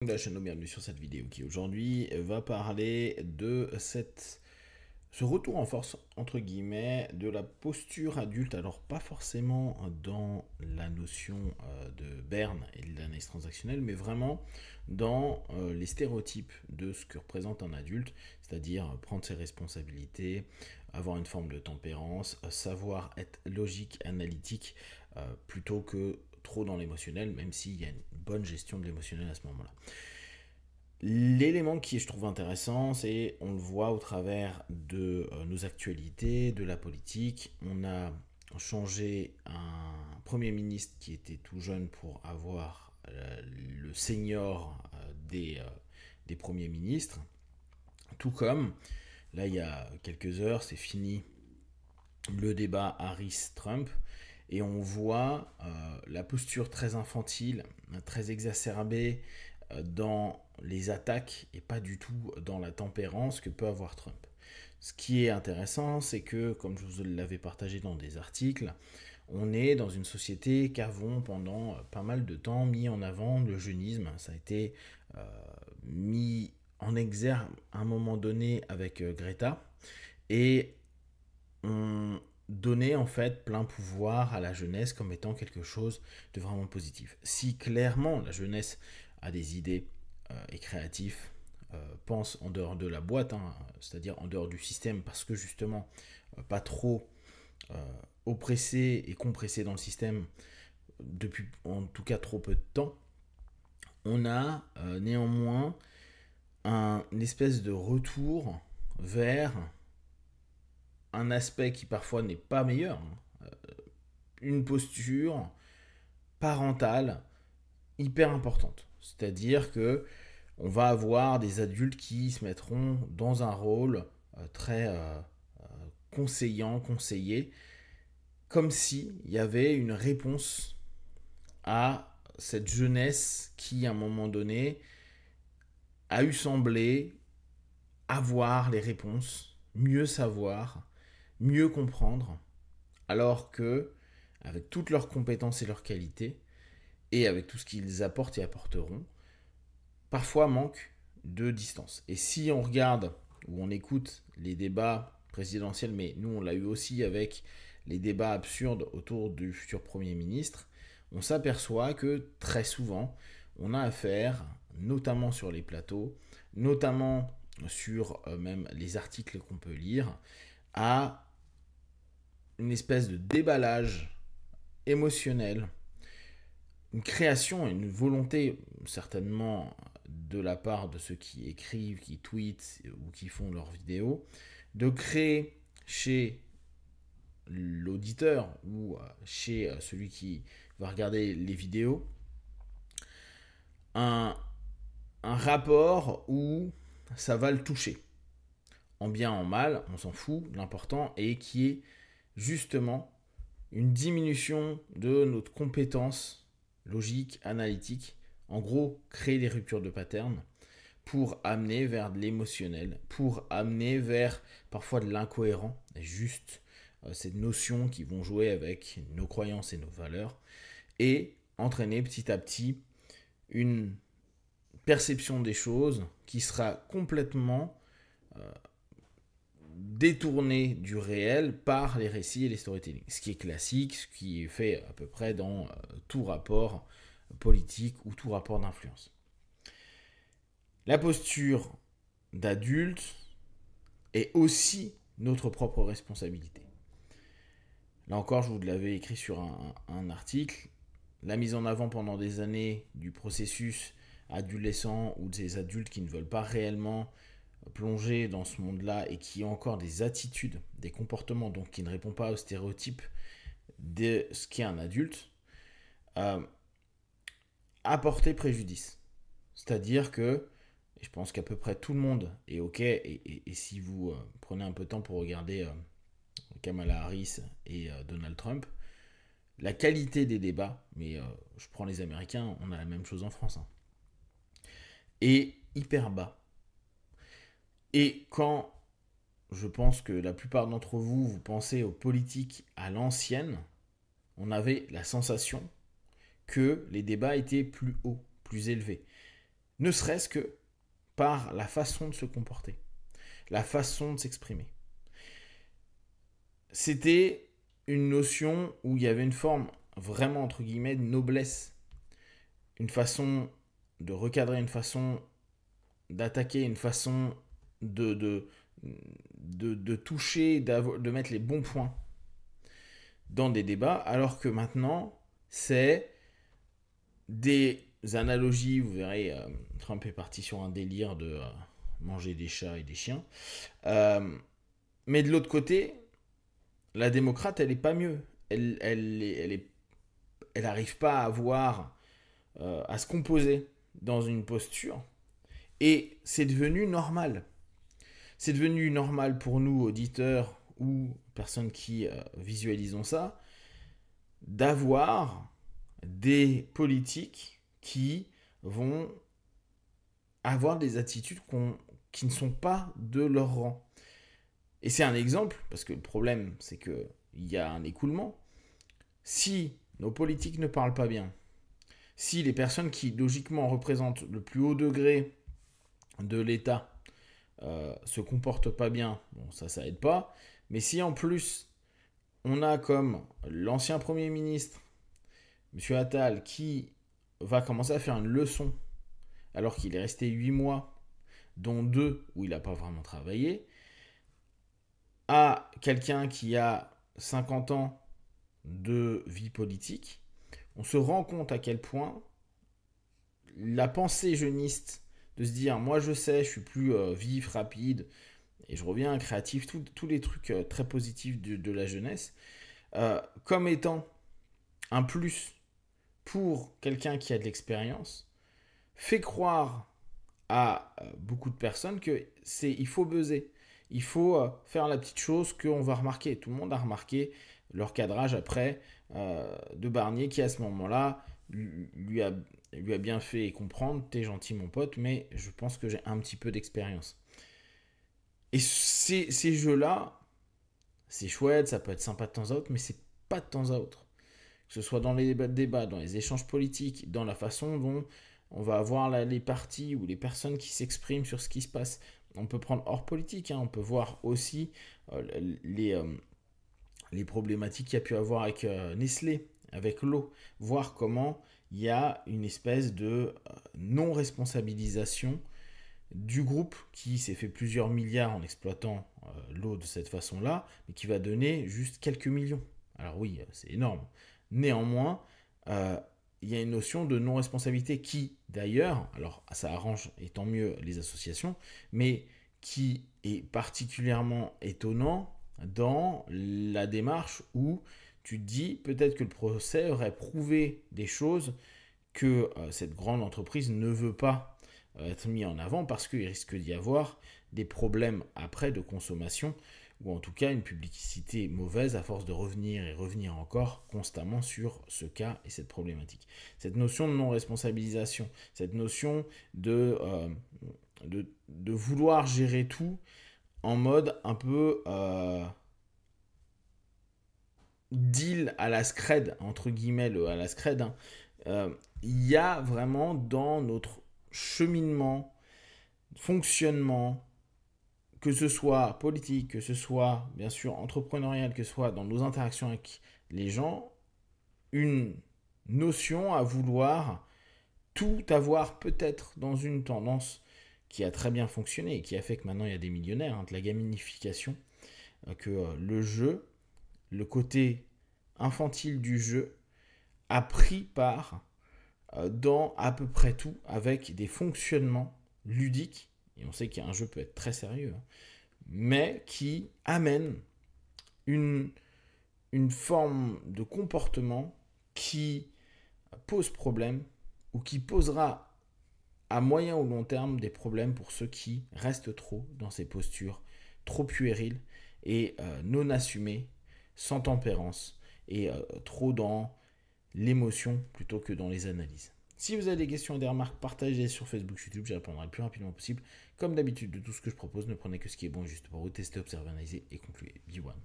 De la chaîne, bienvenue sur cette vidéo qui aujourd'hui va parler de ce retour en force entre guillemets de la posture adulte, alors pas forcément dans la notion de Berne et de l'analyse transactionnelle, mais vraiment dans les stéréotypes de ce que représente un adulte, c'est-à-dire prendre ses responsabilités, avoir une forme de tempérance, savoir être logique, analytique, plutôt que trop dans l'émotionnel, même s'il y a une bonne gestion de l'émotionnel à ce moment-là. L'élément qui je trouve intéressant, c'est on le voit au travers de nos actualités, de la politique. On a changé un Premier ministre qui était tout jeune pour avoir le senior des premiers ministres. Tout comme, là il y a quelques heures, c'est fini le débat Harris-Trump. Et on voit la posture très infantile, très exacerbée dans les attaques et pas du tout dans la tempérance que peut avoir Trump. Ce qui est intéressant, c'est que, comme je vous l'avais partagé dans des articles, on est dans une société qu'avons pendant pas mal de temps mis en avant le jeunisme. Ça a été euh, mis en exergue à un moment donné avec Greta. Et on donnait en fait plein pouvoir à la jeunesse comme étant quelque chose de vraiment positif. Si clairement la jeunesse a des idées est créatif, pense en dehors de la boîte, hein, c'est-à-dire en dehors du système, parce que justement, pas trop euh, oppressé et compressé dans le système depuis en tout cas trop peu de temps, on a néanmoins une espèce de retour vers un aspect qui parfois n'est pas meilleur, hein, une posture parentale hyper importante. C'est-à-dire que on va avoir des adultes qui se mettront dans un rôle très conseillant, conseillé, comme s'il y avait une réponse à cette jeunesse qui, à un moment donné, a eu semblé avoir les réponses, mieux savoir, mieux comprendre, alors que, avec toutes leurs compétences et leurs qualités, et avec tout ce qu'ils apportent et apporteront, parfois manque de distance. Et si on regarde ou on écoute les débats présidentiels, mais nous on l'a eu aussi avec les débats absurdes autour du futur Premier ministre, on s'aperçoit que très souvent on a affaire, notamment sur les plateaux, notamment sur même les articles qu'on peut lire, à une espèce de déballage émotionnel, une création et une volonté certainement de la part de ceux qui écrivent, qui tweetent ou qui font leurs vidéos, de créer chez l'auditeur ou chez celui qui va regarder les vidéos un, un rapport où ça va le toucher. En bien, en mal, on s'en fout, l'important est qu'il y ait justement une diminution de notre compétence logique, analytique, en gros, créer des ruptures de pattern pour amener vers de l'émotionnel, pour amener vers parfois de l'incohérent, juste ces notions qui vont jouer avec nos croyances et nos valeurs, et entraîner petit à petit une perception des choses qui sera complètement détournée du réel par les récits et les storytelling. Ce qui est classique, ce qui est fait à peu près dans tout rapport politique ou tout rapport d'influence. La posture d'adulte est aussi notre propre responsabilité. Là encore, je vous l'avais écrit sur un article. La mise en avant pendant des années du processus adolescent ou des adultes qui ne veulent pas réellement plonger dans ce monde-là et qui ont encore des attitudes, des comportements, donc qui ne répondent pas aux stéréotypes de ce qu'est un adulte, euh, a porté préjudice. C'est-à-dire que, et je pense qu'à peu près tout le monde est OK, et si vous prenez un peu de temps pour regarder Kamala Harris et Donald Trump, la qualité des débats, mais je prends les Américains, on a la même chose en France, hein, est hyper bas. Et quand je pense que la plupart d'entre vous, vous pensez aux politiques à l'ancienne, on avait la sensation que les débats étaient plus hauts, plus élevés. ne serait-ce que par la façon de se comporter, la façon de s'exprimer. C'était une notion où il y avait une forme vraiment, entre guillemets, de noblesse, une façon de recadrer, une façon d'attaquer, une façon de toucher, de mettre les bons points dans des débats, alors que maintenant, c'est des analogies, vous verrez, Trump est parti sur un délire de manger des chats et des chiens, mais de l'autre côté, la démocrate, elle est pas mieux, elle arrive pas à avoir, à se composer dans une posture, et c'est devenu normal. C'est devenu normal pour nous, auditeurs ou personnes qui visualisons ça, d'avoir des politiques qui vont avoir des attitudes qui ne sont pas de leur rang. Et c'est un exemple, parce que le problème, c'est qu'il y a un écoulement. Si nos politiques ne parlent pas bien, si les personnes qui, logiquement, représentent le plus haut degré de l'État se comportent pas bien, bon, ça aide pas. Mais si en plus, on a comme l'ancien Premier ministre, M. Attal, qui va commencer à faire une leçon, alors qu'il est resté 8 mois, dont 2 où il n'a pas vraiment travaillé, à quelqu'un qui a 50 ans de vie politique, on se rend compte à quel point la pensée jeuniste de se dire moi je sais, je suis plus vif, rapide, et je reviens créatif, tous les trucs très positifs de la jeunesse, comme étant un plus pour quelqu'un qui a de l'expérience, fait croire à beaucoup de personnes que il faut buzzer. Il faut faire la petite chose qu'on va remarquer. Tout le monde a remarqué leur cadrage après de Barnier qui à ce moment-là lui a bien fait comprendre, t'es gentil mon pote, mais je pense que j'ai un petit peu d'expérience. Et ces jeux-là, c'est chouette, ça peut être sympa de temps à autre, mais c'est pas de temps à autre. Que ce soit dans les débats, dans les échanges politiques, dans la façon dont on va avoir les partis ou les personnes qui s'expriment sur ce qui se passe. On peut prendre hors politique, on peut voir aussi les problématiques qu'il y a pu avoir avec Nestlé, avec l'eau, voir comment il y a une espèce de non-responsabilisation du groupe qui s'est fait plusieurs milliards en exploitant l'eau de cette façon-là, mais qui va donner juste quelques millions. Alors oui, c'est énorme. Néanmoins, il y a une notion de non-responsabilité qui, d'ailleurs, alors ça arrange et tant mieux les associations, mais qui est particulièrement étonnant dans la démarche où tu te dis peut-être que le procès aurait prouvé des choses que cette grande entreprise ne veut pas être mis en avant parce qu'il risque d'y avoir des problèmes après de consommation ou en tout cas une publicité mauvaise à force de revenir et revenir encore constamment sur ce cas et cette problématique. Cette notion de non-responsabilisation, cette notion de vouloir gérer tout en mode un peu deal à la Scred, entre guillemets, à la Scred, il y a vraiment dans notre cheminement, fonctionnement, que ce soit politique, que ce soit bien sûr entrepreneurial, que ce soit dans nos interactions avec les gens, une notion à vouloir tout avoir peut-être dans une tendance qui a très bien fonctionné et qui a fait que maintenant il y a des millionnaires, de la gamification, que le jeu, le côté infantile du jeu a pris part dans à peu près tout avec des fonctionnements ludiques, et on sait qu'un jeu peut être très sérieux, mais qui amène une forme de comportement qui pose problème ou qui posera à moyen ou long terme des problèmes pour ceux qui restent trop dans ces postures trop puériles et non assumées, sans tempérance et trop dans l'émotion plutôt que dans les analyses. Si vous avez des questions et des remarques, partagez sur Facebook, YouTube, j'y répondrai le plus rapidement possible. Comme d'habitude, de tout ce que je propose, ne prenez que ce qui est bon et juste pour vous, testez, observez, analysez et concluez. Be one.